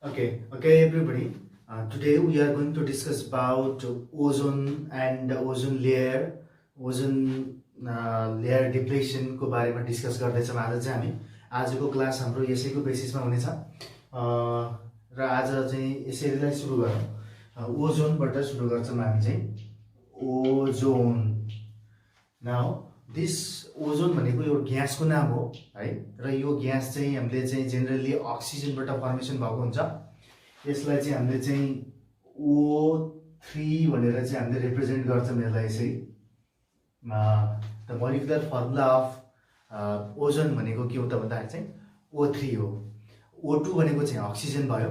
Okay, everybody. Today we are going to discuss about ozone and ozone layer, ozone layer depletion को बारेमा discuss गर्दैछौँ। आज चाहिँ हामी आजको क्लास हाम्रो यसैको बेसिसमा हुनेछ र आज चाहिँ यसैलाई सुरु गरौँ। ओजोनबाट सुरु गर्छौँ हामी चाहिँ ओजोन। नाउ दिस ओजोन भनेको यो ग्यासको नाम हो है, र यो ग्यास चाहिँ हामीले चाहिँ जेनरली अक्सिजनबाट फर्मेसन भएको हुन्छ। यसलाई चाहिँ हामीले चाहिँ O3 भनेर चाहिँ हामीले रिप्रेजेन्ट गर्छौँ यसलाई यसै। The molecular formula of ozone भनेको के हो त भन्दाखेरि चाहिँ O3 हो। O2 भनेको चाहिँ अक्सिजन भयो,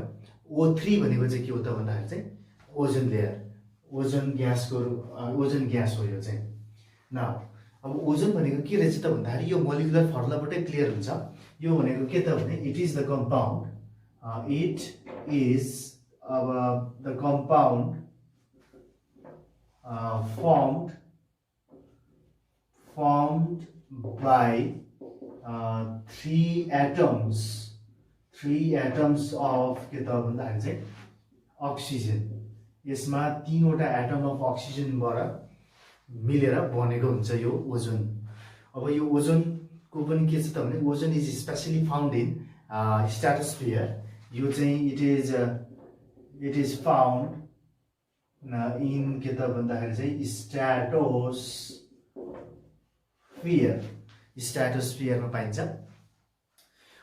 O3 भनेको चाहिँ के हो त भन्दाखेरि चाहिँ ओजोन लेयर, ओजोन ग्यास हो यो चाहिँ। नाउ अब ओजोन भनेको के रहेछ त भन्दाखेरि यो मोलिकुलर फर्मुलाबाटै क्लियर हुन्छ। यो भनेको के त भने it is the compound, it is the compound formed by three atoms of के त भन्दाखेरि चाहिँ अक्सिजन। यसमा तीनवटा एटम अफ अक्सिजनबाट मिलेर बनेको हुन्छ यो ओजोन। अब यो ओजोनको पनि के छ त भने ozone is specially found in stratosphere. यो चाहिँ इट इज फाउन्ड इन के त भन्दाखेरि चाहिँ स्ट्राटोस्फियरमा पाइन्छ।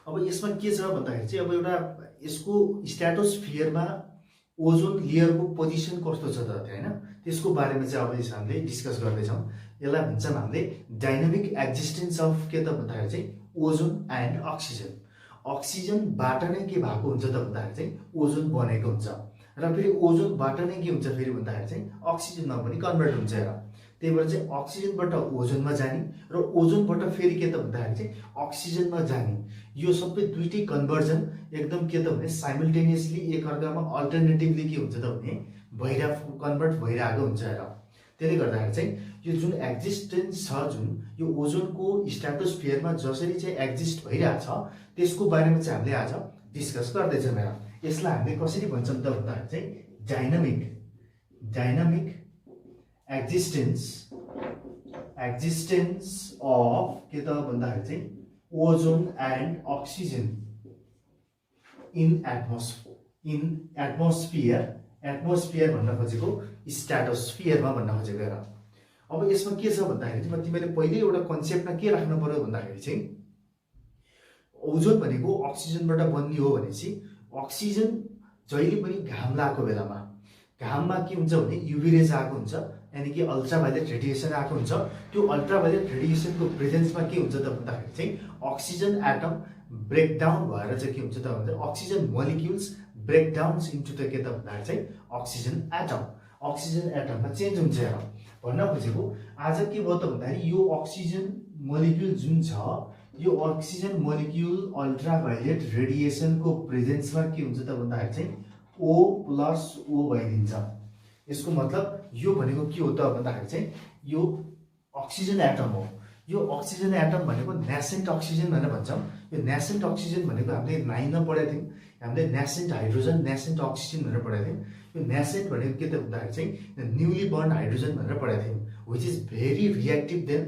अब यसमा के छ भन्दाखेरि चाहिँ अब एउटा यसको स्ट्राटोस्फियरमा ओजोन लेयरको पोजिसन कस्तो छ त हैन, त्यसको बारेमा चाहिँ अब हामीले डिस्कस गर्दैछौँ। यसलाई भन्छौँ हामीले डाइनामिक एक्जिस्टेन्स अफ के त भन्दाखेरि चाहिँ ओजोन एन्ड अक्सिजन। अक्सिजनबाट नै के भएको हुन्छ त भन्दाखेरि चाहिँ ओजोन बनेको हुन्छ, र फेरि ओजोनबाट नै के हुन्छ फेरि भन्दाखेरि चाहिँ अक्सिजनमा पनि कन्भर्ट हुन्छ। र त्यही भएर चाहिँ अक्सिजनबाट ओजोनमा जाने र ओजोनबाट फेरि के त भन्दाखेरि चाहिँ अक्सिजनमा जाने, यो सबै दुईटै कन्भर्जन एकदम के त भने साइमल्टेनियसली एकअर्कामा अल्टरनेटिभली के हुन्छ त भने कन्भर्ट भइरहेको हुन्छ। र त्यसले गर्दाखेरि चाहिँ यो जुन एक्जिस्टेन्स छ, जुन यो ओजोनको स्ट्राटोस्फियरमा जसरी चाहिँ एक्जिस्ट भइरहेछ त्यसको बारेमा चाहिँ हामीले आज डिस्कस गर्दैछौँ। यसलाई हामीले कसरी भन्छौँ त भन्दाखेरि चाहिँ डाइनामिक एक्जिस्टेन्स अफ के त भन्दाखेरि चाहिँ ozone and oxygen in atmosphere भन्न खोजेको स्ट्राटोस्फियरमा भन्न खोजेको। र अब यसमा के छ भन्दाखेरि चाहिँ तिमीले पहिले एउटा कन्सेप्टमा के राख्नु पर्यो भन्दाखेरि चाहिँ ओजोन भनेको अक्सिजनबाट बन्ने हो भनेपछि अक्सिजन जहिले पनि घाम लागेको बेलामा, घाममा के हुन्छ भने युभी रेज आएको हुन्छ, यानि कि अल्ट्राभायोलेट रेडिएसन आएको हुन्छ। त्यो अल्ट्राभायोलेट रेडिएसनको प्रेजेन्समा के हुन्छ त भन्दाखेरि चाहिँ अक्सिजन एटम ब्रेकडाउन भएर चाहिँ के हुन्छ त भन्दा oxygen molecules breakdowns into the के त भन्दाखेरि चाहिँ अक्सिजन एटममा चेन्ज हुन्छ। भन्न खोजेको आज के भयो त भन्दाखेरि यो अक्सिजन मोलिक्युल जुन छ, यो अक्सिजन मोलिक्युल अल्ट्राभायोलेट रेडिएसनको प्रेजेन्समा के हुन्छ त भन्दाखेरि चाहिँ O+O भइदिन्छ। यसको मतलब यो भनेको के हो त भन्दाखेरि चाहिँ यो अक्सिजन एटम हो। यो अक्सिजन एटम भनेको नेसेन्ट अक्सिजन भनेर भन्छौँ। यो नेसेन्ट अक्सिजन भनेको हामीले 9मा पढेको थियौँ, हामीले नेसेन्ट हाइड्रोजन नेसेन्ट अक्सिजन भनेर पढेको थियौँ। यो नेसेन्ट भनेको के त भन्दाखेरि चाहिँ न्युली बर्न हाइड्रोजन भनेर पढेको थियौँ, which is very reactive then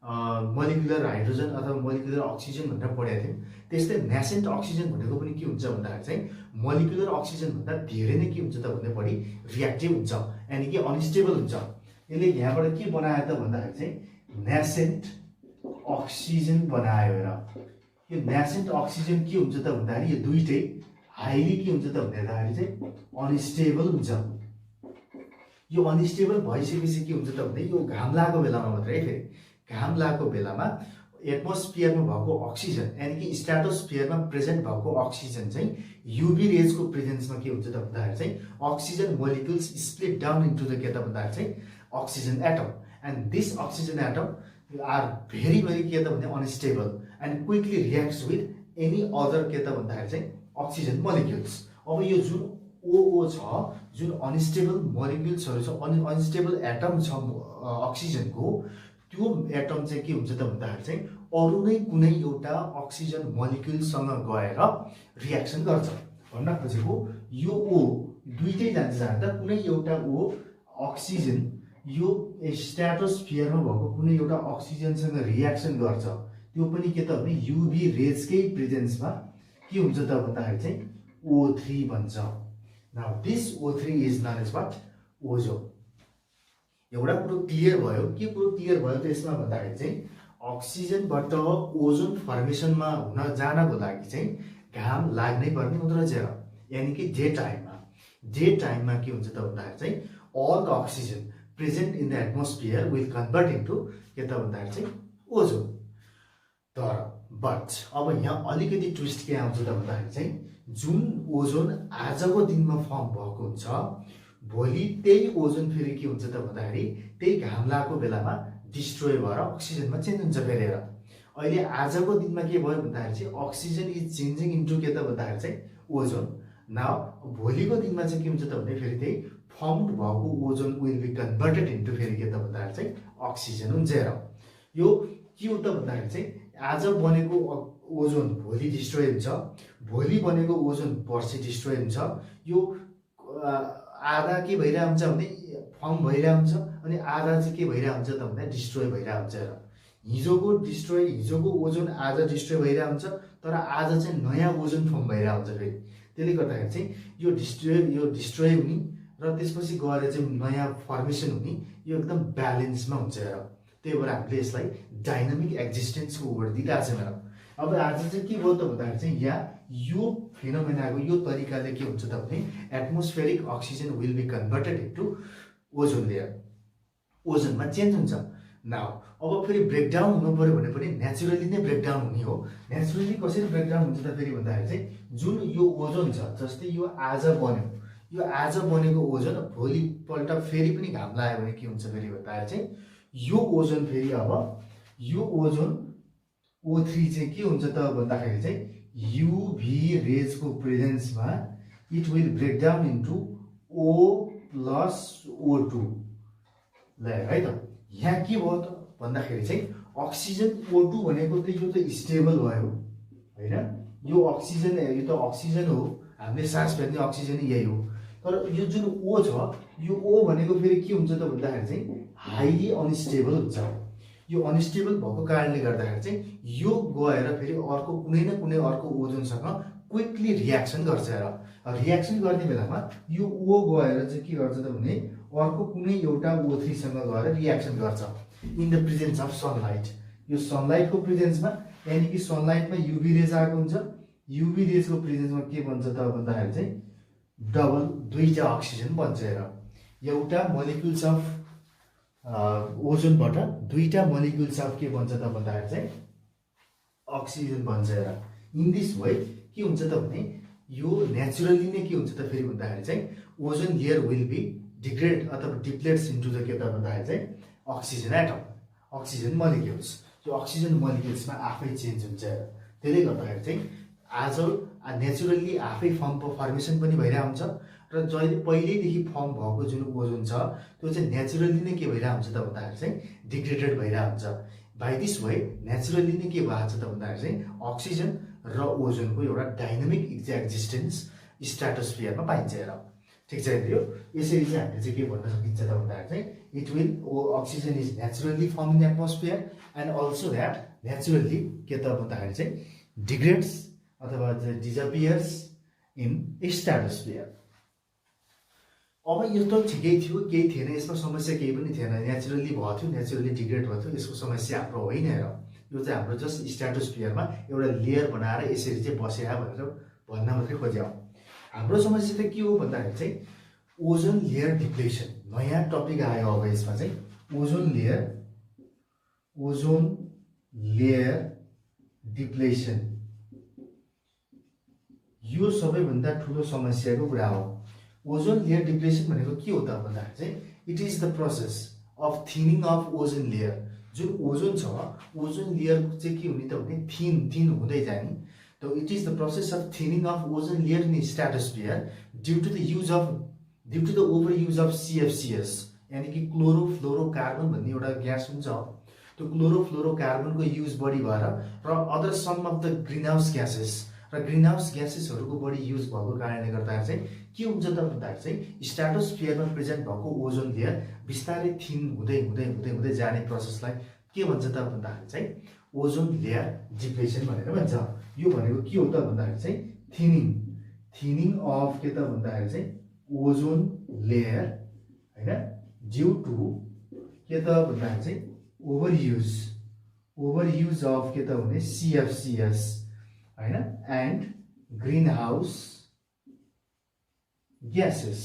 molecular hydrogen अथवा मोलिकुलर अक्सिजन भनेर पढेको थियौँ। त्यस्तै नेसेन्ट अक्सिजन भनेको पनि के हुन्छ भन्दाखेरि चाहिँ मोलिकुलर अक्सिजनभन्दा धेरै नै के हुन्छ त भन्दा बढी रिएक्टिभ हुन्छ, यानि कि अनस्टेबल हुन्छ। यसले यहाँबाट के बनायो त भन्दाखेरि चाहिँ नेसेन्ट अक्सिजन बनायो। र यो नेसेन्ट अक्सिजन के हुन्छ त भन्दाखेरि यो दुईटै हाइली के हुन्छ त भन्दाखेरि चाहिँ अनस्टेबल हुन्छ। यो अनस्टेबल भइसकेपछि के हुन्छ त भन्दा यो घाम लागेको बेलामा मात्रै, फेरि घाम लागेको बेलामा एटमोस्फियरमा भएको अक्सिजन यानि कि स्ट्राटोस्फियरमा प्रेजेन्ट भएको अक्सिजन चाहिँ युभी रेजको प्रेजेन्समा के हुन्छ त भन्दाखेरि चाहिँ oxygen molecules split down into the के त भन्दाखेरि चाहिँ oxygen atom, and this oxygen atom are very के त भन्दा unstable and quickly reacts with any other के त भन्दाखेरि चाहिँ अक्सिजन मोलिक्युल्स। अब यो जुन OO छ, जुन अनस्टेबल मोलिक्युल्सहरू छ, अनस्टेबल एटम छ अक्सिजनको, त्यो एटम चाहिँ के हुन्छ त भन्दाखेरि चाहिँ अरू नै कुनै एउटा अक्सिजन मोलिक्युलसँग गएर रियाक्सन गर्छ। भन्न खोजेको यो ओ दुईटै जान्छ जाँदा कुनै एउटा ओ अक्सिजन यो स्ट्राटोस्फियरमा भएको कुनै एउटा अक्सिजनसँग रियाक्सन गर्छ, त्यो पनि के त भने युभी रेजकै प्रेजेन्समा के हुन्छ त भन्दाखेरि चाहिँ O3 भन्छ। Now this O3 is known as what ozone. एउटा कुरो क्लियर भयो, के कुरो क्लियर भयो त यसमा भन्दाखेरि चाहिँ अक्सिजनबाट ओजोन फर्मेसनमा हुन जानको लागि चाहिँ घाम लाग्नै पर्ने हुँदो रहेछ। यानि कि डे टाइममा के हुन्छ त भन्दाखेरि चाहिँ all the oxygen present in the atmosphere will convert into के त भन्दाखेरि चाहिँ ओजोन। तर बट अब यहाँ अलिकति ट्विस्ट के आउँछ त भन्दाखेरि चाहिँ जुन ओजोन आजको दिनमा फर्म भएको हुन्छ, भोलि त्यही ओजोन फेरि के हुन्छ त भन्दाखेरि त्यही घाम लागेको बेलामा डिस्ट्रोय भएर अक्सिजनमा चेन्ज हुन्छ फेरेर। अहिले आजको दिनमा के भयो भन्दाखेरि चाहिँ अक्सिजन इज चेन्जिङ इन्टु के त भन्दाखेरि चाहिँ ओजोन। नाउ भोलिको दिनमा चाहिँ के हुन्छ त भने फेरि त्यही फर्मड भएको ozone will be converted into फेरि के त भन्दाखेरि चाहिँ अक्सिजन हुन्छ। यो के हो त भन्दाखेरि चाहिँ आज बनेको ओजोन भोलि डिस्ट्रोय हुन्छ, भोलि बनेको ओजोन पर्सि डिस्ट्रोय हुन्छ। यो आधा के भइरहेको हुन्छ भने फर्म भइरहेको हुन्छ, अनि आधा चाहिँ के भइरहेको हुन्छ त भन्दा डिस्ट्रोय भइरहेको हुन्छ। हिजोको ओजोन आज डिस्ट्रोय भइरहेको हुन्छ, तर आज चाहिँ नयाँ ओजोन फर्म भइरहेको हुन्छ फेरि। त्यसले गर्दाखेरि चाहिँ यो डिस्ट्रोय हुने र त्यसपछि गएर चाहिँ नयाँ फर्मेसन हुने यो एकदम ब्यालेन्समा हुन्छ। त्यही भएर हामीले यसलाई डाइनामिक एक्जिस्टेन्सको वर्ड दिइरहेको छ। अब आज चाहिँ के भयो त भन्दाखेरि चाहिँ यहाँ यो फिनोमेनाको यो तरिकाले के हुन्छ त भने atmospheric oxygen will be converted into ozone layer, ओजोनमा चेन्ज हुन्छ। नाउ अब फेरि ब्रेकडाउन हुनु पर्यो भने पनि नेचुरली नै ब्रेकडाउन हुने हो। नेचुरली कसरी ब्रेकडाउन हुन्छ त फेरि भन्दाखेरि चाहिँ जुन यो ओजोन छ, जस्तै यो आज बन्यो, यो आज बनेको ओजोन भोलिपल्ट फेरि पनि घाम लाग्यो भने के हुन्छ फेरि भन्दाखेरि चाहिँ यो ओजोन फेरि अब यो ओजोन O3 चाहिँ के हुन्छ त भन्दाखेरि चाहिँ युभी रेजको प्रेजेन्समा it will break down into O plus O2 layer है त। यहाँ के भयो त भन्दाखेरि चाहिँ अक्सिजन O2 भनेको त यो त स्टेबल भयो होइन, यो अक्सिजन यो त अक्सिजन हो, हामीले सास फेर्ने अक्सिजन यही हो। तर यो जुन O छ, यो O भनेको फेरि के हुन्छ त भन्दाखेरि चाहिँ हाइली अनस्टेबल हुन्छ। यो अनस्टेबल भएको कारणले गर्दाखेरि चाहिँ यो गएर फेरि अर्को कुनै न कुनै अर्को ओजोनसँग क्विकली रियाक्सन गर्छ। रियाक्सन गर्ने बेलामा यो O गएर चाहिँ के गर्छ त भने अर्को कुनै एउटा O3 सँग गएर रियाक्सन गर्छ in the presence of sunlight. यो सनलाइटको प्रेजेन्समा, यानि कि सनलाइटमा युभी रेज आएको हुन्छ, युभी रेजको प्रेजेन्समा के बन्छ त भन्दाखेरि चाहिँ डबल दुईटा अक्सिजन बन्छ। एउटा मोलिक्युल्स अफ ओजोनबाट दुईटा मोलिक्युल्स अफ के बन्छ त भन्दाखेरि चाहिँ अक्सिजन बन्छ। इन दिस वे के हुन्छ त भने यो नेचुरली नै के हुन्छ त फेरि भन्दाखेरि चाहिँ ozone layer will be degrade अथवा डिप्लेट्स इन्टु द के त भन्दाखेरि चाहिँ अक्सिजन एटम, अक्सिजन मोलिक्युल्स। यो अक्सिजन मोलिक्युल्समा आफै चेन्ज हुन्छ। त्यसले गर्दाखेरि चाहिँ आज नेचुरली आफै फर्मेसन पनि भइरहेको हुन्छ, र जहिले पहिल्यैदेखि फर्म भएको जुन ओजोन छ त्यो चाहिँ नेचुरली नै के भइरहेको हुन्छ त भन्दाखेरि चाहिँ डिग्रेडेड भइरहेको हुन्छ। बाई दिस वे नेचुरली नै के भएको छ त भन्दाखेरि चाहिँ अक्सिजन र ओजोनको एउटा डाइनामिक एक्जिस्टेन्स स्ट्राटोस्फियरमा पाइन्छ। ठिक छ यो यसरी चाहिँ हामीले चाहिँ के भन्न सकिन्छ त भन्दाखेरि चाहिँ it will oxygen is naturally form in atmosphere and also that naturally के त भन्दाखेरि चाहिँ डिग्रेड्स अथवा डिजपियर्स इन स्ट्राटोस्फियर। अब यो त ठिकै थियो, केही थिएन यसमा, समस्या केही पनि थिएन, नेचुरली भएको थियो, नेचुरली डिग्रेड भएको थियो, यसको समस्या हाम्रो होइन। यो चाहिँ हाम्रो जस्ट स्ट्राटोस्फियरमा एउटा लेयर बनाएर यसरी चाहिँ बस्या भनेर भन्न मात्रै खोज्यौँ। हाम्रो समस्या त के हो भन्दाखेरि चाहिँ ओजोन लेयर डिप्लेसन। नयाँ टपिक आयो अब यसमा चाहिँ ओजोन लेयर डिप्लेसन। यो सबैभन्दा ठुलो समस्याको कुरा हो। ओजोन लेयर डिप्लेसन भनेको के हो त भन्दाखेरि चाहिँ it is the process of thinning of ozone layer. जुन ओजोन छ, ओजोन लेयर चाहिँ के हुने त भने थिन हुँदै जाने। त it is the process of thinning of ozone layer in stratosphere due to the over use of CFCs, यानि कि क्लोरोफ्लोरोकार्बन भन्ने एउटा ग्यास हुन्छ। त्यो क्लोरोफ्लोरोकार्बनको युज बढी भएर र other some of the green house gases र ग्रिनहाउस ग्यासेसहरूको बढी युज भएको कारणले गर्दाखेरि चाहिँ के हुन्छ त भन्दाखेरि चाहिँ स्ट्राटोस्फियरमा प्रेजेन्ट भएको ओजोन लेयर बिस्तारै थिन हुँदै हुँदै हुँदै हुँदै जाने प्रोसेसलाई के भन्छ त भन्दाखेरि चाहिँ ओजोन लेयर डिप्लेसन भनेर भन्छ। यो भनेको के हो त भन्दाखेरि चाहिँ थिनिङ अफ के त भन्दाखेरि चाहिँ ओजोन लेयर हैन ड्यू टु के त भन्दाखेरि चाहिँ ओभरयुज अफ के त भने CFCs हैन एन्ड ग्रीन हाउस ग्यासेस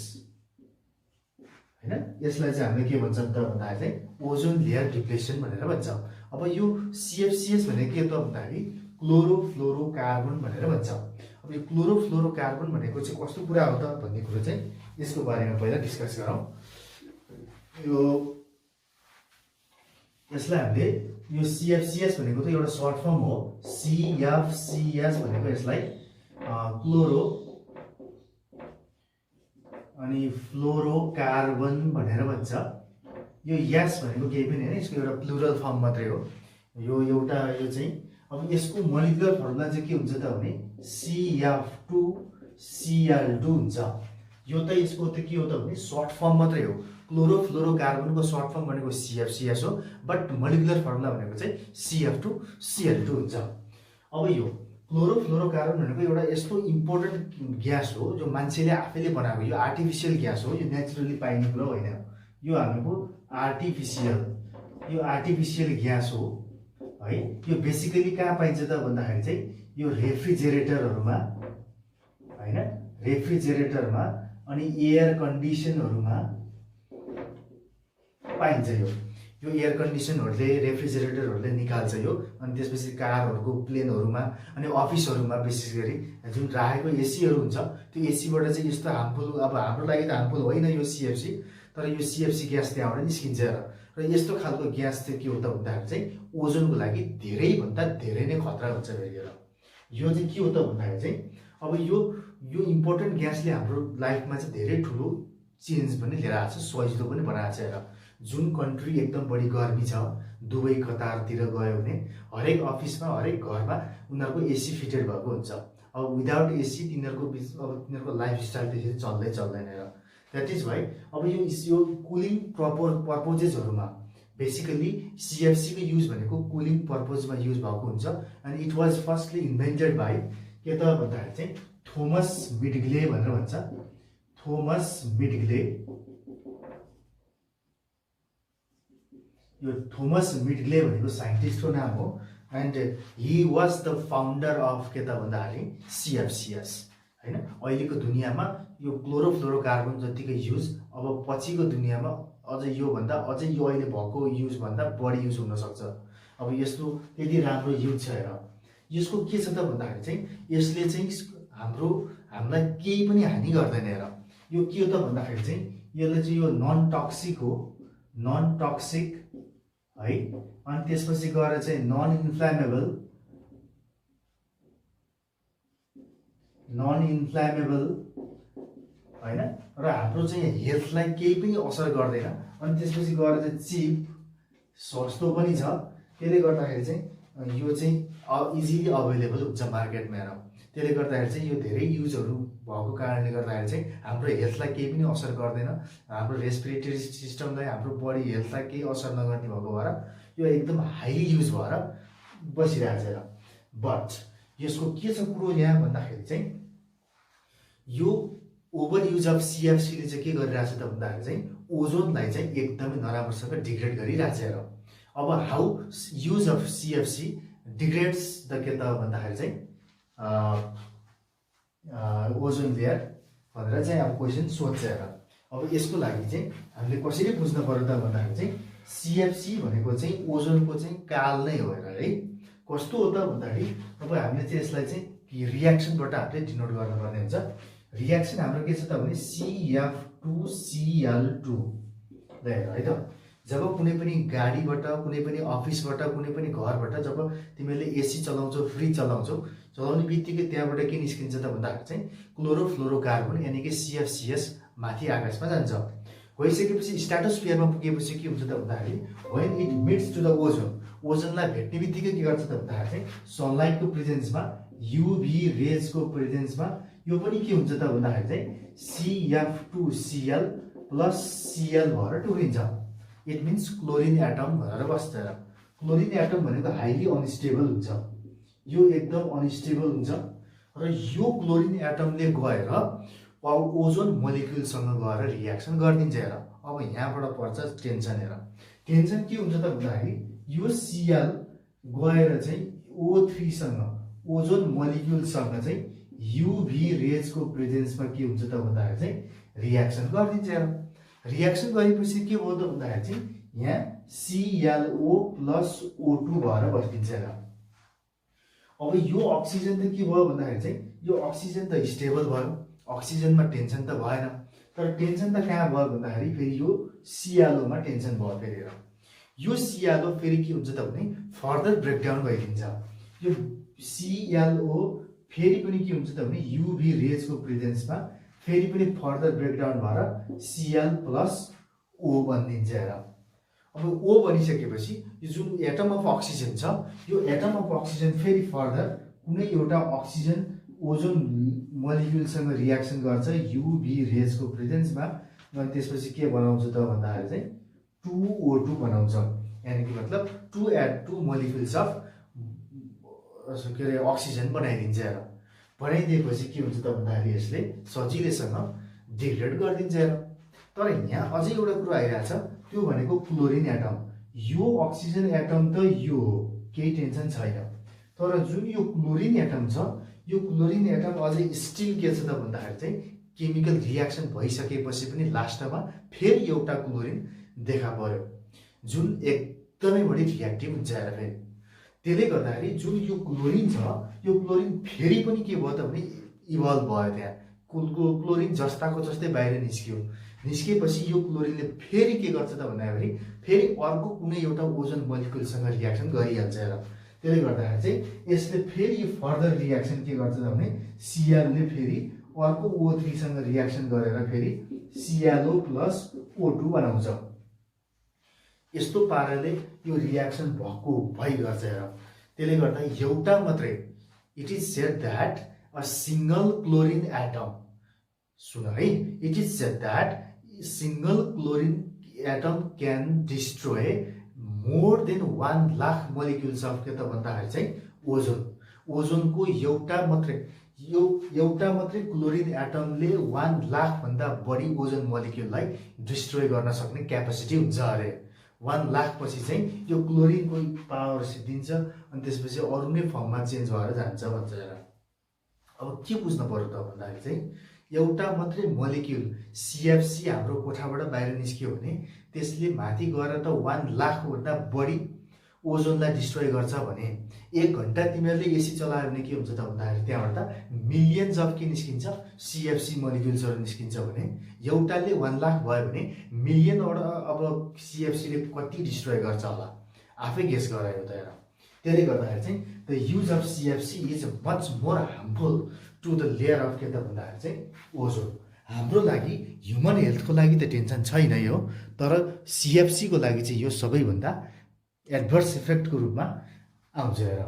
हैन। यसलाई चाहिँ हामीले के भन्छौँ त भन्दाखेरि चाहिँ ओजोन लेयर डिप्लेसन भनेर भन्छौँ। अब यो CFCs भनेको के त भन्दाखेरि क्लोरोफ्लोरोकार्बन भनेर भन्छ। अब यो क्लोरोफ्लोरोकार्बन भनेको चाहिँ कस्तो कुरा हो त भन्ने कुरो चाहिँ यसको बारेमा पहिला डिस्कस गरौँ। यसलाई हामीले यो CFCs भनेको त एउटा सर्ट फर्म हो। CFCs भनेको यसलाई क्लोरो अनि फ्लोरोकार्बन भनेर भन्छ। यो यस भनेको केही पनि हैन, यसको एउटा प्लुरल फर्म मात्रै हो। यो चाहिँ अब यसको मोलिकुलर फर्मुला चाहिँ के हुन्छ त भने CF2Cl2 हुन्छ। यो त यसको त के हो त भने सर्ट फर्म मात्रै हो। क्लोरोफ्लोरोकार्बनको सर्ट फर्म भनेको CFCs हो, बट मोलिकुलर फर्मुला भनेको चाहिँ CF2Cl2 हुन्छ। अब यो क्लोरोफ्लोरोकार्बन भनेको एउटा यस्तो इम्पोर्टेन्ट ग्यास हो जो मान्छेले आफैले बनाएको। यो आर्टिफिसियल ग्यास हो, यो नेचुरली पाइने कुरा होइन। यो हामीको आर्टिफिसियल ग्यास हो है। यो बेसिकली कहाँ पाइन्छ त भन्दाखेरि चाहिँ यो रेफ्रिजरेटरहरूमा हैन, रेफ्रिजरेटरमा अनि एयर कन्डिसनहरूमा पाइन्छ। यो एयर कन्डिसनहरूले रेफ्रिजरेटरहरूले निकाल्छ यो, अनि त्यसपछि कारहरूको प्लेनहरूमा अनि अफिसहरूमा विशेष गरी जुन राखेको एसीहरू हुन्छ त्यो एसीबाट चाहिँ यस्तो हार्मफुल, अब हाम्रो लागि त हार्मफुल होइन यो CFC, तर यो CFC ग्यास त्यहाँबाट निस्किन्छ र यस्तो खालको ग्यास चाहिँ के हो त भन्दाखेरि चाहिँ ओजोनको लागि धेरैभन्दा धेरै नै खतरा हुन्छ। फेरि यो चाहिँ के हो त भन्दाखेरि चाहिँ अब यो इम्पोर्टेन्ट ग्यासले हाम्रो लाइफमा चाहिँ धेरै ठुलो चेन्ज पनि लिएर आएको छ, सजिलो पनि बनाएको छ। हेर, जुन कन्ट्री एकदम बढी गर्मी छ, दुबई कतारतिर गयो भने हरेक अफिसमा हरेक घरमा उनीहरूको एसी फिटेड भएको हुन्छ। अब विदाउट एसी तिनीहरूको लाइफस्टाइल त्यसरी चल्दैन र द्याट इज वाइ अब यो कुलिङ पर्पोजेसहरूमा बेसिकली CFC को युज भनेको कुलिङ पर्पोजमा युज भएको हुन्छ। And it was firstly invented by के त भन्दाखेरि चाहिँ थोमस मिडग्ले भनेर भन्छ। थोमस मिडग्ले, यो थोमस मिडग्ले भनेको साइन्टिस्टको नाम हो। And he was the founder of के त भन्दाखेरि CFCs हैन। अहिलेको दुनियाँमा यो क्लोरोफ्लोरोकार्बन जतिकै युज अब पछिको दुनियाँमा अझै योभन्दा अझै यो अहिले भएको युजभन्दा बढी युज हुनसक्छ। अब यस्तो यति राम्रो युज छ। हेर, यसको के छ त भन्दाखेरि चाहिँ यसले चाहिँ हामीलाई केही पनि हानि गर्दैन। हेर, यो के हो त भन्दाखेरि चाहिँ यसले चाहिँ यो नन टक्सिक हो, नन टक्सिक है। अनि त्यसपछि गएर चाहिँ नन इन्फ्लामेबल हैन, र हाम्रो चाहिँ हेल्थलाई केही पनि असर गर्दैन। अनि त्यसपछि गएर चाहिँ चिप, सस्तो पनि छ। त्यसले गर्दाखेरि चाहिँ यो चाहिँ इजिली अभाइलेबल हुन्छ मार्केटमा। हेर, त्यसले गर्दाखेरि चाहिँ यो धेरै युजहरू भएको कारणले गर्दाखेरि चाहिँ हाम्रो हेल्थलाई केही पनि असर गर्दैन। हाम्रो रेस्पिरेटरी सिस्टमलाई, हाम्रो बडी हेल्थलाई केही असर नगर्ने भएको भएर यो एकदम हाइली युज भएर बसिरहेको छ। बट यसको के छ कुरो यहाँ भन्दाखेरि चाहिँ यो ओभर युज अफ CFCले चाहिँ के गरिरहेछ त भन्दाखेरि चाहिँ ओजोनलाई चाहिँ एकदमै नराम्रोसँग डिग्रेड गरिरहेछ। हेर, अब how use of CFC degrades the के त भन्दाखेरि चाहिँ ओजोन लेयर भनेर चाहिँ अब क्वेसन सोध्छ। हेर, अब यसको लागि चाहिँ हामीले कसरी बुझ्नु पर्यो त भन्दाखेरि चाहिँ CFC भनेको चाहिँ ओजोनको चाहिँ काल नै हो। हेर है, कस्तो हो त भन्दाखेरि अब हामीले चाहिँ यसलाई चाहिँ रियाक्सनबाट हामीले डिनोट गर्नुपर्ने हुन्छ। रियाक्सन हाम्रो के छ त भने CF2Cl2 है त। जब कुनै पनि गाडीबाट, कुनै पनि अफिसबाट, कुनै पनि घरबाट जब तिमीले एसी चलाउँछौ, फ्रिज चलाउँछौ, चलाउने बित्तिकै त्यहाँबाट के निस्किन्छ त भन्दाखेरि चाहिँ क्लोरोफ्लोरोकार्बन यानि कि CFCs माथि आकाशमा जान्छ। गइसकेपछि स्ट्राटोस्फियरमा पुगेपछि के हुन्छ त भन्दाखेरि when it meets to the ओजोनलाई भेट्ने बित्तिकै के गर्छ त भन्दाखेरि चाहिँ सनलाइटको प्रेजेन्समा युभी रेजको प्रेजेन्समा यो पनि के हुन्छ त भन्दाखेरि चाहिँ CF2Cl प्लस Cl भएर टुक्रिन्छ। इट मिन्स क्लोरिन एटम भनेर बस्छ। क्लोरिन एटम भनेको हाइली अनस्टेबल हुन्छ, यो एकदम अनस्टेबल हुन्छ र यो क्लोरिन एटमले गएर ओजोन मोलिक्युलसँग गएर रियाक्सन गरिदिन्छ। हेर अब यहाँबाट पर्छ टेन्सन। हेर टेन्सन के हुन्छ त भन्दाखेरि यो Cl गएर चाहिँ O3 सँग ओजोन मोलिक्युलसँग चाहिँ युभी रेजको प्रेजेन्समा के हुन्छ त भन्दाखेरि चाहिँ रियाक्सन गरिदिन्छ। हेर रियाक्सन गरेपछि के भयो त भन्दाखेरि चाहिँ यहाँ ClO प्लस O2 भएर बस्दिन्छ। हेर अब यो अक्सिजन त के भयो भन्दाखेरि चाहिँ यो अक्सिजन त स्टेबल भयो, अक्सिजनमा टेन्सन त भएन। तर टेन्सन त कहाँ भयो भन्दाखेरि फेरि यो ClO मा टेन्सन भयो। फेरि हेर यो ClO फेरि के हुन्छ त भने फर्दर ब्रेकडाउन भइदिन्छ। यो ClO फेरि पनि के हुन्छ त भने युभी रेजको प्रेजेन्समा फेरि पनि फर्दर ब्रेकडाउन भएर Cl प्लस O बनिदिन्छ। हेर अब O बनिसकेपछि यो जुन एटम अफ अक्सिजन छ यो एटम अफ अक्सिजन फेरि फर्दर कुनै एउटा अक्सिजन ओजोन मोलिक्युलसँग रियाक्सन गर्छ युभी रेजको प्रेजेन्समा। अनि त्यसपछि के बनाउँछ त भन्दाखेरि चाहिँ 2O2 बनाउँछ। यानि कि मतलब 2 मोलिक्युल्स अफ के अरे अक्सिजन बनाइदिन्छ। हेर बनाइदिएपछि के हुन्छ त भन्दाखेरि यसले सजिलैसँग डिग्रेड गरिदिन्छ। हेर तर यहाँ अझै एउटा कुरो आइरहेछ, त्यो भनेको क्लोरिन एटम। यो अक्सिजन एटम त यो हो, केही टेन्सन छैन। तर जुन यो क्लोरिन एटम छ यो क्लोरिन एटम अझै स्टिल के छ त भन्दाखेरि चाहिँ केमिकल रियाक्सन भइसकेपछि पनि लास्टमा फेरि एउटा क्लोरिन देखा पर्यो जुन एकदमै बढी रियाक्टिभ हुन्छ। हेर फेरि त्यसले गर्दाखेरि जुन यो क्लोरिन छ यो क्लोरिन फेरि पनि के भयो त भने इभल्भ भयो। त्यहाँ क्लोरिन जस्ताको जस्तै बाहिर निस्किएपछि यो क्लोरिनले फेरि के गर्छ त भन्दाखेरि फेरि अर्को कुनै एउटा ओजोन मोलिक्युलसँग रियाक्सन गरिहाल्छ। हेर त्यसले गर्दाखेरि चाहिँ यसले फेरि यो फर्दर रियाक्सन के गर्छ त भने Clले फेरि अर्को O3 सँग रियाक्सन गरेर फेरि ClO प्लस O2 बनाउँछ। यस्तो पाराले यो रियाक्सन भएको भइगर्छ। हेर त्यसले गर्दा एउटा मात्रै it is said that a single chlorine atom, सुन है, it is said that single chlorine atom can destroy more than 1 lakh molecules of के त भन्दाखेरि चाहिँ ओजोनको एउटा मात्रै क्लोरिन एटमले 1 लाख भन्दा बढी ओजोन मोलिक्युललाई डिस्ट्रोय गर्न सक्ने क्यापेसिटी हुन्छ। अरे 1 लाख पछि चाहिँ यो क्लोरिनको पावर सिद्धिन्छ अनि त्यसपछि अरू नै फर्ममा चेन्ज भएर जान्छ भन्छ। हेर अब के बुझ्नु पर्यो त भन्दाखेरि चाहिँ एउटा मात्रै मोलिक्युल CFC हाम्रो कोठाबाट बाहिर निस्कियो भने त्यसले माथि गएर त 1 लाख भन्दा बढी ओजोनलाई डिस्ट्रोय गर्छ भने 1 घण्टा तिमीहरूले एसी चलायो भने के हुन्छ त भन्दाखेरि त्यहाँबाट त मिलियन्स अफ के निस्किन्छ CFC मोलिक्युल्सहरू निस्किन्छ भने एउटाले 1 लाख भयो भने मिलियनवटा अब CFCले कति डिस्ट्रोय गर्छ होला आफै गेस गरायो त। हेर त्यसले गर्दाखेरि चाहिँ the use of CFC is much more harmful to the layer of के त भन्दाखेरि चाहिँ ओजोन। हाम्रो लागि ह्युमन हेल्थको लागि त टेन्सन छैन यो, तर CFCको लागि चाहिँ यो सबैभन्दा एडभर्स इफेक्टको रूपमा आउँछ। हेर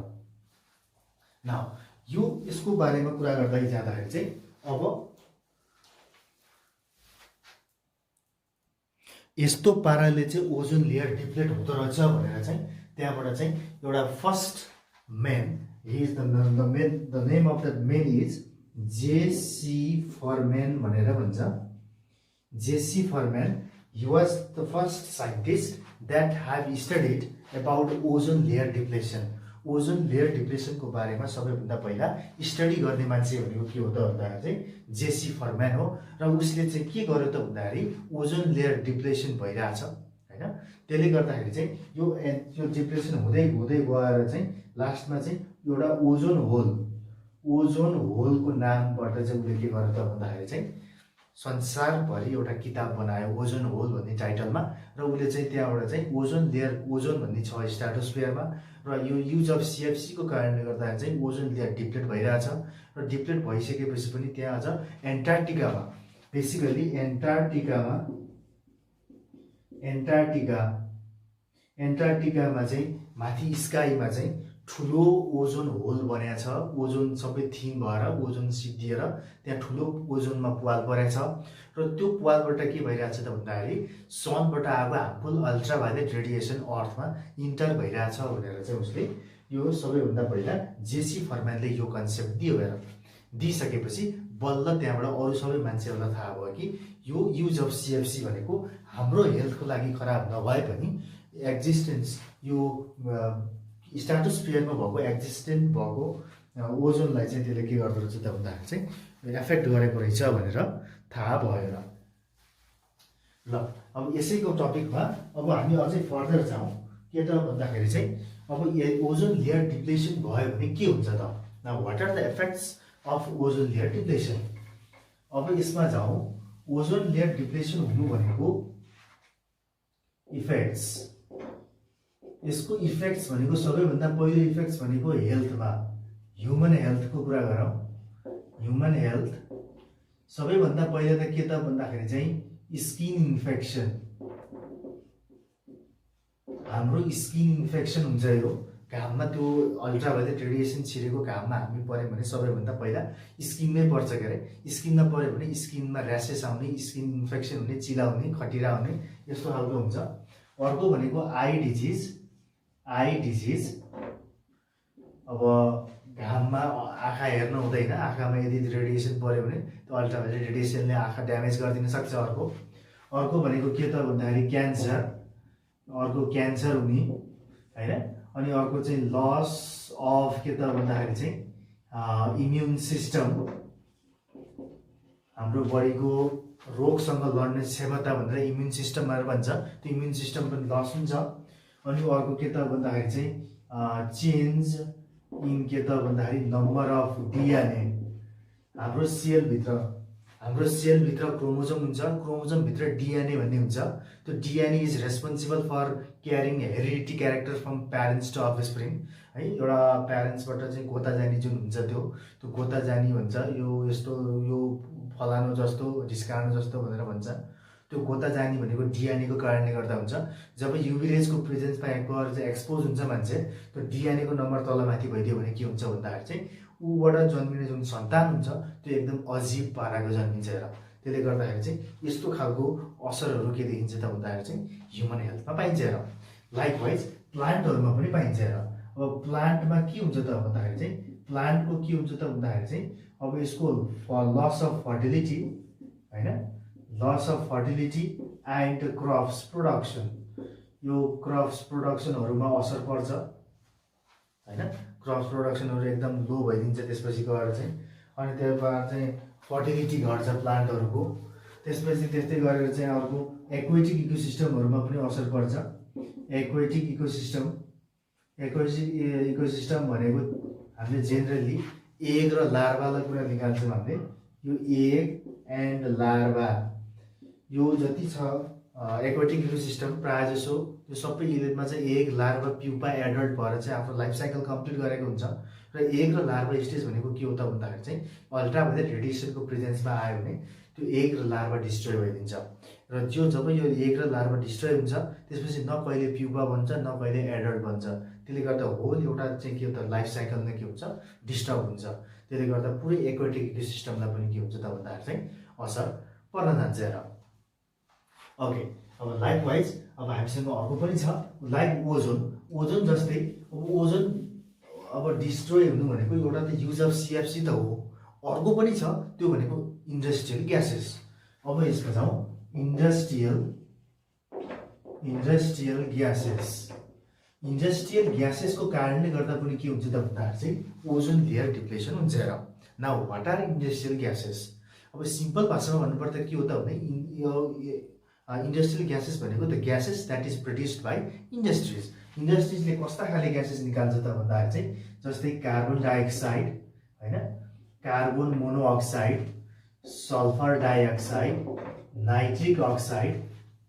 नाउ यो यसको बारेमा कुरा गर्दै जाँदाखेरि चाहिँ अब यस्तो पाराले चाहिँ ओजोन लेयर डिप्लेट हुँदो रहेछ भनेर चाहिँ त्यहाँबाट चाहिँ एउटा first man, he is the name of the man is J.C. Forman भनेर भन्छ। J.C. Forman, he was the first scientist that have studied about ozone layer depletion। Ozone layer डिप्लेसनको बारेमा सबैभन्दा पहिला स्टडी गर्ने मान्छे भनेको के हो त भन्दाखेरि चाहिँ J.C. Forman हो। र उसले चाहिँ के गर्यो त भन्दाखेरि ओजोन लेयर डिप्लेसन भइरहेछ हैन, त्यसले गर्दाखेरि चाहिँ यो डिप्लेसन हुँदै गएर चाहिँ लास्टमा चाहिँ एउटा ओजोन होलको नामबाट चाहिँ उसले के गर्यो त भन्दाखेरि चाहिँ संसारभरि एउटा किताब बनायो ओजोन होल भन्ने टाइटलमा। र उसले चाहिँ त्यहाँबाट चाहिँ ओजोन भन्ने छ स्ट्राटोस्फियरमा र यो युज अफ CFC को कारणले गर्दाखेरि चाहिँ ओजोन लेयर डिप्लेट भइरहेछ। र डिप्लेट भइसकेपछि पनि त्यहाँ अझ एन्टार्क्टिकामा बेसिकली एन्टार्क्टिकामा चाहिँ माथि स्काईमा चाहिँ ठुलो ओजोन होल बनेको छ, ओजोन सबै थिन भएर ओजोन सिद्धिएर त्यहाँ ठुलो ओजोनमा पुवाल परेको छ र त्यो पुवालबाट के भइरहेछ त भन्दाखेरि सनबाट आएको हार्मफुल अल्ट्राभायोलेट रेडिएसन अर्थमा इन्टर भइरहेछ भनेर चाहिँ उसले यो सबैभन्दा पहिला जेसी फर्म्यानले यो कन्सेप्ट दियो। हेर, दिइसकेपछि बल्ल त्यहाँबाट अरू सबै मान्छेहरूलाई थाहा भयो कि यो युज अफ सिएफसी भनेको हाम्रो हेल्थको लागि खराब नभए पनि एक्जिस्टेन्स यो स्ट्राटोस्फियरमा भएको एक्जिस्टेन्ट भएको ओजोनलाई चाहिँ त्यसले के गर्दो रहेछ त भन्दाखेरि चाहिँ एफेक्ट गरेको रहेछ भनेर थाहा भयो। ल अब यसैको टपिकमा अब हामी अझै फर्दर जाउँ के त भन्दाखेरि चाहिँ अब ओजोन लेयर डिप्लेसन भयो भने के हुन्छ त। Now what are the effects of ozone layer depletion. अब यसमा जाउँ, ओजोन लेयर डिप्लेसन हुनु भनेको इफेक्ट्स, यसको इफेक्ट्स भनेको सबैभन्दा पहिलो इफेक्ट्स भनेको हेल्थमा, ह्युमन हेल्थको कुरा गरौँ। ह्युमन हेल्थ सबैभन्दा पहिला त के त भन्दाखेरि चाहिँ स्किन इन्फेक्सन, हाम्रो स्किन इन्फेक्सन हुन्छ। यो घाममा त्यो अल्ट्राभायोलेट रेडिएसन छिरेको घाममा हामी पऱ्यो भने सबैभन्दा पहिला स्किनमै पर्छ के अरे। स्किनमा पऱ्यो भने स्किनमा र्यासेस आउने, स्किन इन्फेक्सन हुने, चिलाउने, खटिरा हुने, यस्तो खालको हुन्छ। अर्को भनेको आई डिजिज। आई डिजिज अब घाममा आँखा हेर्न हुँदैन, आँखामा यदि रेडिएसन पऱ्यो भने त्यो अल्ट्राभायोलेट रेडिएसनले आँखा ड्यामेज गरिदिन सक्छ। अर्को भनेको के त भन्दाखेरि क्यान्सर, अर्को क्यान्सर हुने होइन। अनि अर्को चाहिँ लस अफ के त भन्दाखेरि चाहिँ इम्युन सिस्टम, हाम्रो बडीको रोगसँग लड्ने क्षमता भनेर इम्युन सिस्टममा भन्छ, त्यो इम्युन सिस्टम पनि लस हुन्छ। अनि अर्को के त भन्दाखेरि चाहिँ चेन्ज इन के त भन्दाखेरि नम्बर अफ डिएनए। हाम्रो सेलभित्र क्रोमोजोम हुन्छ, क्रोमोजोमभित्र डिएनए भन्ने हुन्छ। त्यो DNA is responsible for carrying heredity character from parents to offspring है। एउटा प्यारेन्ट्सबाट चाहिँ गोता जानी जुन हुन्छ त्यो गोता जानी भन्छ। यो यस्तो यो फलानु जस्तो ढिस्कानु जस्तो भनेर भन्छ। त्यो गोता जानी भनेको डिएनएको कारणले गर्दा हुन्छ। जब युभी रेजको प्रेजेन्समा गएर चाहिँ एक्सपोज हुन्छ मान्छे, त्यो डिएनएको नम्बर तलमाथि भइदियो भने के हुन्छ भन्दाखेरि चाहिँ ऊबाट जन्मिने जुन सन्तान हुन्छ त्यो एकदम अजीब पाराको जन्मिन्छ। र त्यसले गर्दाखेरि चाहिँ यस्तो खालको असरहरू के देखिन्छ त भन्दाखेरि चाहिँ ह्युमन हेल्थमा पाइन्छ। र लाइकवाइज प्लान्टहरूमा पनि पाइन्छ। र अब प्लान्टमा के हुन्छ त भन्दाखेरि चाहिँ प्लान्टको के हुन्छ त भन्दाखेरि चाहिँ अब यसको लस अफ फर्टिलिटी होइन, loss of fertility and crops production, यो क्रप्स प्रोडक्सनहरूमा असर पर्छ होइन। क्रप्स प्रोडक्सनहरू एकदम लो भइदिन्छ त्यसपछि गएर चाहिँ। अनि त्यसबाट चाहिँ फर्टिलिटी घट्छ प्लान्टहरूको। त्यसपछि त्यस्तै गरेर चाहिँ अर्को एक्वेटिक इकोसिस्टमहरूमा पनि असर पर्छ। एक्वेटिक इकोसिस्टम भनेको हामीले जेनरली एग र लार्भालाई कुरा निकाल्छौँ हामीले। यो एग एन्ड लार्भा यो जति छ एक्वेटिक इकोसिस्टम प्रायः जसो त्यो सबै युनिटमा चाहिँ एग, लार्भा, प्युपा, एडल्ट भएर चाहिँ आफ्नो लाइफ साइकल कम्प्लिट गरेको हुन्छ। र एग र लार्भा स्टेज भनेको के हो त भन्दाखेरि चाहिँ अल्ट्राभायोलेट रेडिएसनको प्रेजेन्समा आयो भने त्यो एग र लार्भा डिस्ट्रोय भइदिन्छ। र जब यो एग र लार्भा डिस्ट्रोय हुन्छ त्यसपछि न कहिले प्युपा बन्छ न कहिले एडल्ट बन्छ। त्यसले गर्दा होल एउटा चाहिँ के हो त लाइफ साइकल नै के हुन्छ डिस्टर्ब हुन्छ। त्यसले गर्दा पुरै एक्वेटिक इकोसिस्टमलाई पनि के हुन्छ त भन्दाखेरि चाहिँ असर पर्न जान्छ। र ओके, अब लाइकवाइज अब हामीसँग अर्को पनि छ लाइक ओजोन जस्तै। अब ओजोन अब डिस्ट्रोय हुनु भनेको एउटा त युज अफ सिएफसी त हो, अर्को पनि छ त्यो भनेको इन्डस्ट्रियल ग्यासेस। अब यसमा जाउँ, इन्डस्ट्रियल ग्यासेस। इन्डस्ट्रियल ग्यासेसको कारणले गर्दा पनि के हुन्छ त भन्दाखेरि चाहिँ ओजोन लेयर डिप्लेसन हुन्छ। र now what are industrial gases. अब सिम्पल भाषामा भन्नुपर्दा के हो त भने इन्डस्ट्रियल ग्यासेस भनेको the gases that is produced by industries. इन्डस्ट्रिजले कस्ता खाले ग्यासेस निकाल्छ त भन्दाखेरि चाहिँ जस्तै कार्बन डाइअक्साइड होइन, carbon monoxide, sulphur dioxide, nitric oxide,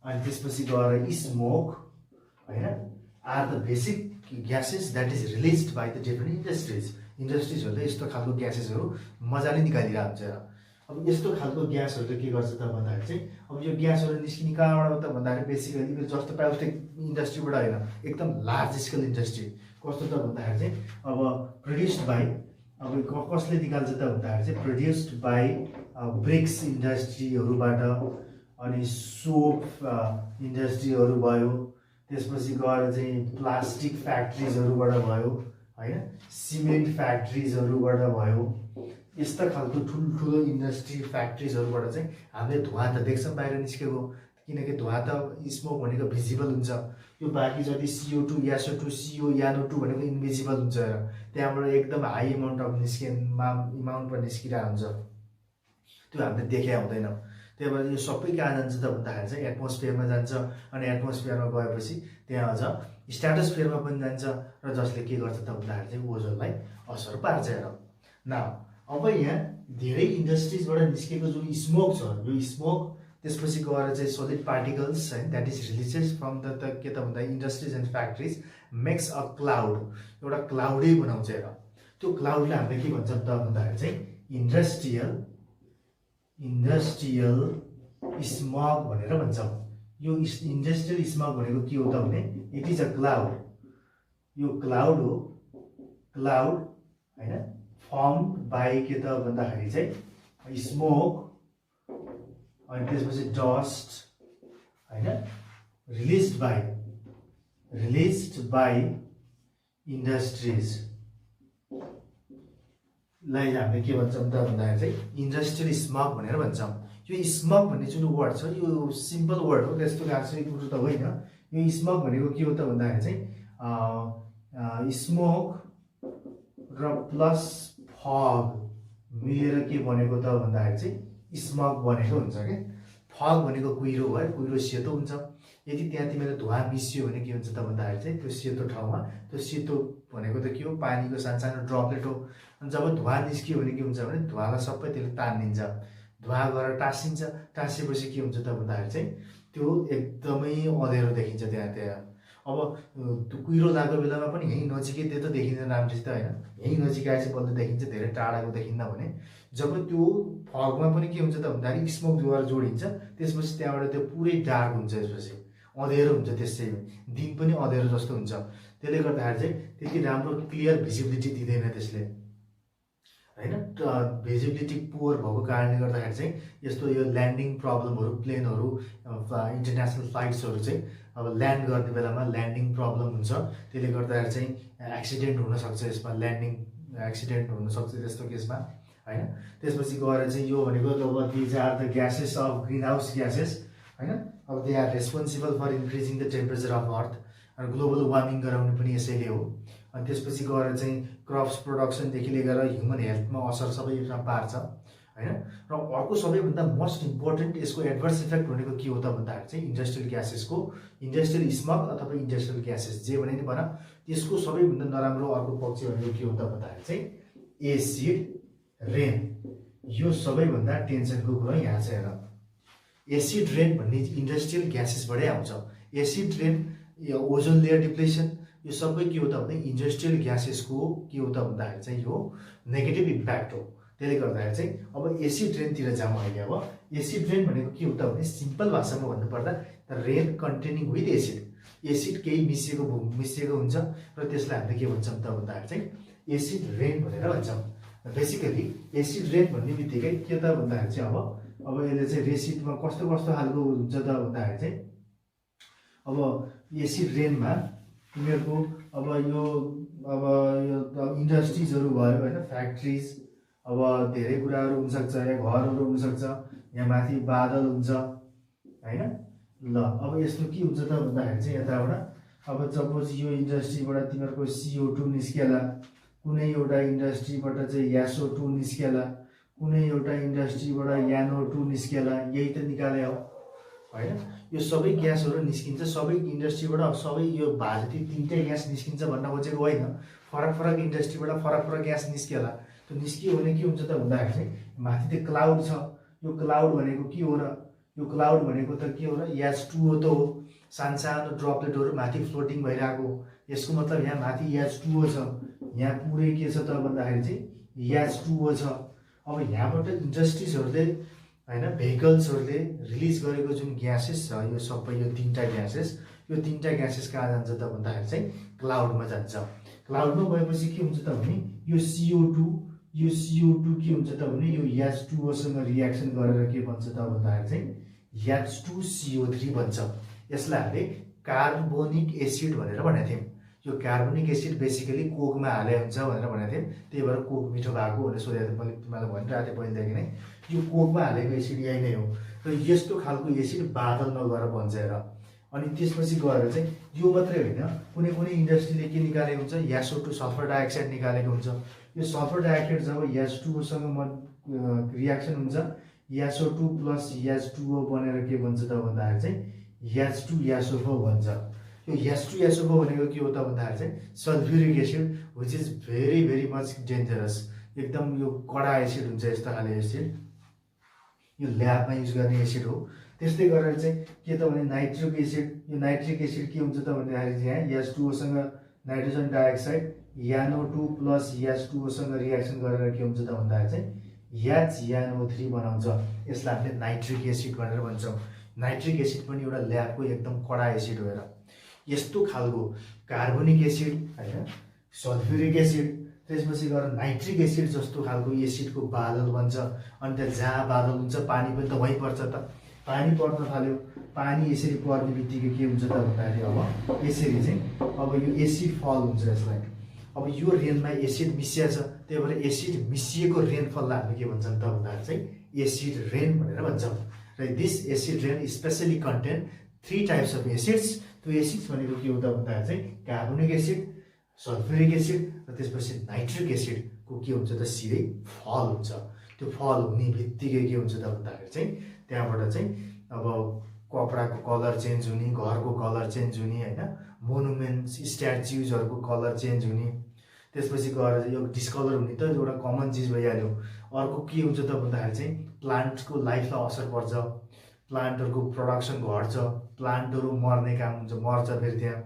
अनि त्यसपछि गएर स्मोक होइन are the basic gases that is released by the different इन्डस्ट्रिजहरूले यस्तो खालको ग्यासेसहरू मजाले निकालिरहेको हुन्छ। अब यस्तो खालको ग्यासहरूले के गर्छ त भन्दाखेरि चाहिँ अब यो ग्यासहरू निस्किने कहाँबाट त भन्दाखेरि बेसिकली जस्तो प्लास्टिक इन्डस्ट्रीबाट होइन, एकदम लार्ज स्केल इन्डस्ट्री। कस्तो त भन्दाखेरि चाहिँ अब प्रड्युस्ड बाई, अब कसले निकाल्छ त भन्दाखेरि चाहिँ प्रड्युस्ड बाई ब्रिक्स इन्डस्ट्रीहरूबाट, अनि सोप इन्डस्ट्रीहरू भयो, त्यसपछि गएर चाहिँ प्लास्टिक फ्याक्ट्रिजहरूबाट भयो होइन, सिमेन्ट फ्याक्ट्रिजहरूबाट भयो। यस्ता खालको ठुल्ठुलो इन्डस्ट्री फ्याक्ट्रिजहरूबाट चाहिँ हामीले धुवा त देख्छौँ बाहिर निस्केको, किनकि धुवा त स्मोक भनेको भिजिबल हुन्छ। यो बाँकी जति CO2 SO2 CO NO2 भनेको इन्भिजिबल हुन्छ, त्यहाँबाट एकदम हाई एमाउन्ट अफ इमाउन्टमा निस्किरहेको हुन्छ, त्यो हामीले देखे हुँदैन। त्यही भएर यो सबै कहाँ जान्छ त भन्दाखेरि चाहिँ एटमोस्फियरमा जान्छ, अनि एटमोस्फियरमा गएपछि त्यहाँ अझ स्ट्राटोस्फियरमा पनि जान्छ, र जसले के गर्छ त भन्दाखेरि चाहिँ ओजोनलाई असर पार्छ। न अब यहाँ धेरै इन्डस्ट्रिजबाट निस्केको जुन स्मोक छ, यो स्मोक त्यसपछि गएर चाहिँ सोलिड पार्टिकल्स होइन, that is releases from the के त भन्दा industries and factories makes a cloud, एउटा क्लाउडै बनाउँछ। र त्यो क्लाउडलाई हामीले के भन्छौँ त भन्दाखेरि चाहिँ इन्डस्ट्रियल स्मग भनेर भन्छौँ। यो इन्डस्ट्रियल स्मग भनेको के हो त भने इट इज अ क्लाउड, यो क्लाउड हो, क्लाउड होइन, फर्म बाई के त भन्दाखेरि चाहिँ स्मोक, अनि त्यसपछि डस्ट होइन, रिलिज्ड बाई इन्डस्ट्रिज लाई हामीले के भन्छौँ त भन्दाखेरि चाहिँ इन्डस्ट्रियल स्मग भनेर भन्छौँ। यो स्मग भन्ने जुन वर्ड छ यो सिम्पल वर्ड हो, त्यस्तो गाह्रो कुरो त होइन। यो स्मग भनेको के हो त भन्दाखेरि चाहिँ स्मोक र प्लस फग मिलेर के बनेको त भन्दाखेरि चाहिँ स्मग बनेको हुन्छ क्या। फग भनेको कुहिरो भयो, कुहिरो सेतो हुन्छ। यदि त्यहाँ तिमीले धुवा मिसियो भने के हुन्छ त भन्दाखेरि चाहिँ त्यो सेतो ठाउँमा, त्यो सेतो भनेको त के हो, पानीको सानो ड्रपलेट हो। अनि जब धुवा निस्कियो भने के हुन्छ भने धुवालाई सबै त्यसले तानिदिन्छ, धुवा गएर टाँसिन्छ, टाँसिएपछि के हुन्छ त भन्दाखेरि चाहिँ त्यो एकदमै अँध्यारो देखिन्छ त्यहाँ। अब त्यो कुहिरो लागेको बेलामा पनि यहीँ नजिकै त्यो त देखिँदैन राम्ररी त होइन, यहीँ नजिक आएपछि बल्ल देखिन्छ, धेरै टाढाको देखिन्न भने। जब त्यो फगमा पनि के हुन्छ त भन्दाखेरि स्मोक गएर जोडिन्छ, त्यसपछि त्यहाँबाट त्यो पुरै डार्क हुन्छ, त्यसपछि अँध्यारो हुन्छ, त्यसै दिन पनि अँध्यारो जस्तो हुन्छ। त्यसले गर्दाखेरि चाहिँ त्यति राम्रो क्लियर भिजिबिलिटी दिँदैन त्यसले होइन। भिजिबिलिटी पुवर भएको कारणले गर्दाखेरि चाहिँ यस्तो यो ल्यान्डिङ प्रब्लमहरू, प्लेनहरू इन्टरनेसनल फ्लाइट्सहरू चाहिँ अब ल्यान्ड गर्ने बेलामा ल्यान्डिङ प्रब्लम हुन्छ। त्यसले गर्दाखेरि चाहिँ एक्सिडेन्ट हुनसक्छ, यसमा ल्यान्डिङ एक्सिडेन्ट हुनसक्छ त्यस्तो केसमा होइन। त्यसपछि गएर चाहिँ यो भनेको अब these are the gases of green house gases होइन। अब they are responsible for increasing the temperature of earth, र ग्लोबल वार्मिङ गराउने पनि यसैले हो। अनि त्यसपछि गएर चाहिँ क्रप्स प्रोडक्सनदेखि लिएर ह्युमन हेल्थमा असर सबै यसमा पार्छ होइन। र अर्को सबैभन्दा मोस्ट इम्पोर्टेन्ट यसको एडभर्स इफेक्ट भनेको के हो त भन्दाखेरि चाहिँ इन्डस्ट्रियल ग्यासेसको, इन्डस्ट्रियल स्मग अथवा इन्डस्ट्रियल ग्यासेस जे भने नि भन, त्यसको सबैभन्दा नराम्रो अर्को पक्ष भनेको के हो त भन्दाखेरि चाहिँ एसिड रेन। यो सबैभन्दा टेन्सनको कुरा यहाँ छ। हेर, एसिड रेन भन्ने इन्डस्ट्रियल ग्यासेसबाटै आउँछ। एसिड रेन, यो ओजोन लेयर डिप्लेसन, यो सबै के हो त भने इन्डस्ट्रियल ग्यासेसको के हो त भन्दाखेरि चाहिँ यो नेगेटिभ इम्प्याक्ट हो। त्यसले गर्दाखेरि चाहिँ अब एसिड रेनतिर जाउँ अहिले। अब एसिड रेन भनेको के हो त भने सिम्पल भाषामा भन्नुपर्दा the rain containing with acid, acid केही मिसिएको हुन्छ र त्यसलाई हामीले के भन्छौँ त भन्दाखेरि चाहिँ एसिड रेन भनेर भन्छौँ। बेसिकली एसिड रेन भन्ने बित्तिकै के त भन्दाखेरि चाहिँ अब यसले चाहिँ रेसिडमा कस्तो खालको हुन्छ त भन्दाखेरि चाहिँ अब एसिड रेनमा तिमीहरूको अब यो इन्डस्ट्रिजहरू भयो होइन, फ्याक्ट्रिज, अब धेरै कुराहरू हुनसक्छ, यहाँ घरहरू हुनसक्छ, यहाँ माथि बादल हुन्छ होइन। ल अब यस्तो के हुन्छ त भन्दाखेरि चाहिँ यताबाट अब सपोज यो इन्डस्ट्रीबाट तिमीहरूको CO2 निस्केला, कुनै एउटा इन्डस्ट्रीबाट चाहिँ SO2 निस्केला, कुनै एउटा इन्डस्ट्रीबाट NO2 निस्केला, यही त निकाले हो होइन। यो सबै ग्यासहरू निस्किन्छ सबै इन्डस्ट्रीबाट। सबै यो भारतले तिनटै ग्यास निस्किन्छ भन्न खोजेको होइन, फरक इन्डस्ट्रीबाट फरक ग्यास निस्केला। त्यो निस्कियो भने के हुन्छ त भन्दाखेरि चाहिँ माथि त्यो क्लाउड छ, यो क्लाउड भनेको के हो र, यो क्लाउड भनेको त के हो र H2O त हो, सानो ड्रपलेटहरू माथि फ्लोटिङ भइरहेको। यसको मतलब यहाँ माथि H2O छ, यहाँ पुरै के छ त भन्दाखेरि चाहिँ H2O छ। अब यहाँबाट इन्डस्ट्रिजहरूले होइन भेहिकल्सहरूले रिलिज गरेको जुन ग्यासेस छ यो सबै यो तीनटा ग्यासेस कहाँ जान्छ त भन्दाखेरि चाहिँ क्लाउडमा जान्छ। क्लाउडमा गएपछि के हुन्छ त भने यो CO2 के हुन्छ त भने यो H2O सँग रियाक्सन गरेर के बन्छ त भन्दाखेरि चाहिँ H2CO3 बन्छ। यसलाई हामीले कार्बोनिक एसिड भनेर भनेको थियौँ। यो कार्बोनिक एसिड बेसिकली कोकमा हाले हुन्छ भनेर भनेको थियौँ, त्यही भएर कोक मिठो भएको भनेर सोधेको थिएँ। मैले तिमीलाई भनिरहेको थिएँ पहिलेदेखि नै यो कोकमा हालेको एसिड यही नै हो। र यस्तो खालको एसिड बादलमा गएर बन्छ हेर। अनि त्यसपछि गएर चाहिँ यो मात्रै होइन, कुनै कुनै इन्डस्ट्रीले के निकालेको हुन्छ SO2 सल्फर डाइअक्साइड निकालेको हुन्छ। यो सल्फर डाइअक्साइड जब H2O सँग रियाक्सन हुन्छ SO2 प्लस H2O बनेर के बन्छ त भन्दाखेरि चाहिँ H2SO4 बन्छ। यो H2SO4 भनेको के हो त भन्दाखेरि चाहिँ sulphuric acid which is very very much dangerous. एकदम यो कडा एसिड हुन्छ। यस्तो खाले एसिड यो ल्याबमा युज गर्ने एसिड हो। त्यस्तै गरेर चाहिँ के त भने नाइट्रिक एसिड, यो नाइट्रिक एसिड के हुन्छ त भन्दाखेरि चाहिँ H2O सँग nitrogen dioxide NO2 plus H2O सँग रियाक्सन गरेर के हुन्छ त भन्दाखेरि चाहिँ HNO3 बनाउँछ। यसलाई हामीले नाइट्रिक एसिड भनेर भन्छौँ। नाइट्रिक एसिड पनि एउटा ल्याबको एकदम कडा एसिड हो। यस्तो खालको कार्बोनिक एसिड होइन, सल्फ्युरिक एसिड, त्यसपछि गएर नाइट्रिक एसिड जस्तो खालको एसिडको बादल बन्छ। अनि त्यहाँ जहाँ बादल हुन्छ पानी पनि त वहीँ पर्छ त। पानी पर्न थाल्यो, पानी यसरी पर्ने बित्तिकै के हुन्छ त भन्दाखेरि अब यसरी चाहिँ अब यो एसिड फल हुन्छ। यसलाई अब यो रेनमा एसिड मिसिया छ, त्यही भएर एसिड मिसिएको रेनफललाई हामी के भन्छौँ त भन्दाखेरि चाहिँ एसिड रेन भनेर भन्छौँ। र this acid rain especially contain 3 types of acids. त्यो एसिड्स भनेको के हो त भन्दाखेरि चाहिँ कार्बोनिक एसिड, सल्फ्युरिक एसिड र त्यसपछि नाइट्रिक एसिडको के हुन्छ त सिधै फल हुन्छ। त्यो फल हुने बित्तिकै के हुन्छ त भन्दाखेरि चाहिँ त्यहाँबाट चाहिँ अब कपडाको कलर चेन्ज हुने, घरको कलर चेन्ज हुने होइन, मोनुमेन्ट्स स्ट्याच्युजहरूको कलर चेन्ज हुने, त्यसपछि गएर यो डिस्कलर हुने त एउटा कमन चिज भइहाल्यो। अर्को के हुन्छ त भन्दाखेरि चाहिँ प्लान्टको लाइफलाई असर पर्छ, प्लान्टहरूको प्रोडक्सन घट्छ, प्लान्टहरू मर्ने काम हुन्छ, मर्छ फेरि त्यहाँ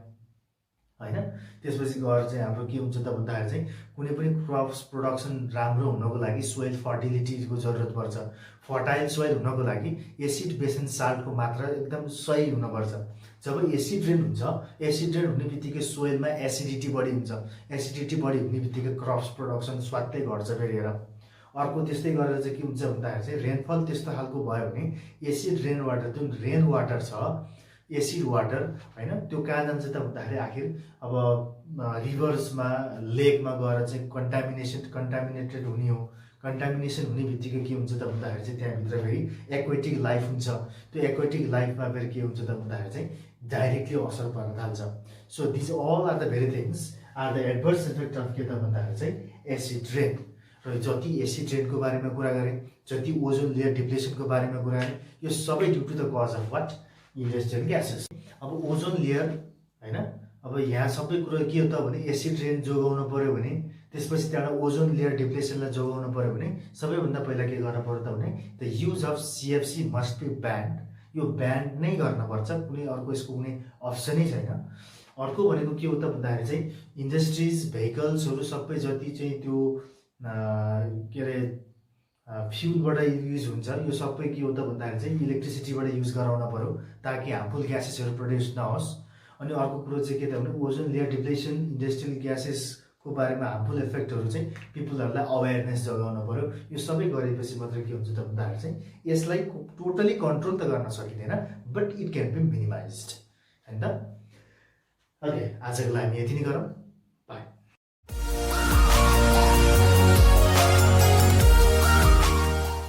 होइन। त्यसपछि गएर चाहिँ हाम्रो के हुन्छ त भन्दाखेरि चाहिँ कुनै पनि क्रप्स प्रोडक्सन राम्रो हुनको लागि सोइल फर्टिलिटीको जरुरत पर्छ। फर्टाइल सोइल हुनको लागि एसिड बेस एन्ड साल्टको मात्रा एकदम सही हुनुपर्छ। जब एसिड रेन हुन्छ, एसिड रेन हुने बित्तिकै सोइलमा एसिडिटी बढी हुन्छ। एसिडिटी बढी हुने बित्तिकै क्रप्स प्रोडक्सन स्वात्तै घट्छ फेरि हेर। अर्को त्यस्तै गरेर चाहिँ के हुन्छ भन्दाखेरि चाहिँ रेनफल त्यस्तो खालको भयो भने एसिड रेन वाटर, जुन रेन वाटर छ एसिड वाटर होइन, त्यो कहाँ जान्छ त भन्दाखेरि आखिर अब रिभर्समा लेकमा गएर चाहिँ कन्टामिनेटेड हुने हो। कन्टामिनेसन हुने बित्तिकै के हुन्छ त भन्दाखेरि चाहिँ त्यहाँभित्र फेरि एक्वेटिक लाइफ हुन्छ। त्यो एक्वेटिक लाइफमा फेरि के हुन्छ त भन्दाखेरि चाहिँ डाइरेक्टली असर पर्न थाल्छ। So this all are the very things are the adverse effect of के त भन्दाखेरि चाहिँ एसिड रेन। र जति एसिड रेनको बारेमा कुरा गरेँ, जति ओजोन लेयर डिप्लेसनको बारेमा कुरा गरेँ, यो सबै due to the cause of what industrial gases. अब ओजोन लेयर होइन, अब यहाँ सबै कुरो के हो त भने एसिड रेन जोगाउनु पर्यो भने, त्यसपछि त्यहाँबाट ओजोन लेयर डिप्लेसनलाई जोगाउनु पर्यो भने सबैभन्दा पहिला के गर्नु पर्यो त भने the use of CFC must be banned. यो ब्यान्ड नै गर्नुपर्छ, कुनै अर्को यसको कुनै अप्सनै छैन। अर्को भनेको के हो त भन्दाखेरि चाहिँ इन्डस्ट्रिज भेहिकल्सहरू सबै जति चाहिँ त्यो के अरे फ्युलबाट युज हुन्छ, यो सबै के हो त भन्दाखेरि चाहिँ इलेक्ट्रिसिटीबाट युज गराउन पर्यो ताकि हार्मफुल ग्यासेसहरू प्रड्युस नहोस्। अनि अर्को कुरो चाहिँ के त भने ओजोन लेयर डिप्लेसन, इन्डस्ट्रियल ग्यासेसको बारेमा हार्मफुल इफेक्टहरू चाहिँ पिपुलहरूलाई अवेरनेस जगाउनु पर्यो। यो सबै गरेपछि मात्रै के हुन्छ त भन्दाखेरि चाहिँ यसलाई टोटली कन्ट्रोल त गर्न सकिँदैन, but it can be minimized होइन त। ओके, आजको लागि हामी यति नै गरौँ।